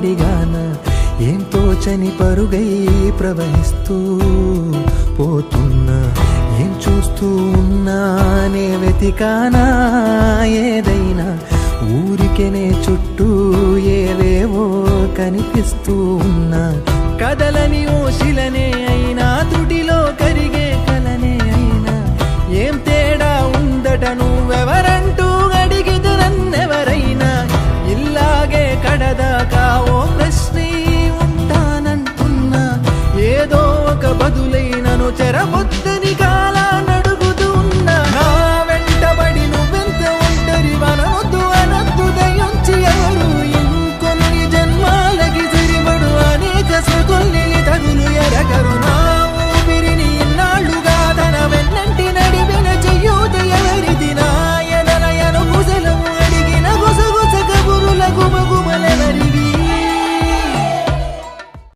అడిగానా ఏం తోచని పరుగై ప్రవహిస్తూ పోతున్నా ఏం చూస్తూ ఉన్నానే వెతికానా ఏదైనా ఊరికెనే చుట్టూ ఏవేవో కనిపిస్తూ ఉన్నా కదలని ఓశిలనే అయినా తుడిలో కరిగే కలనే అయినా ఏం తేడా ఉందట నువ్వెవర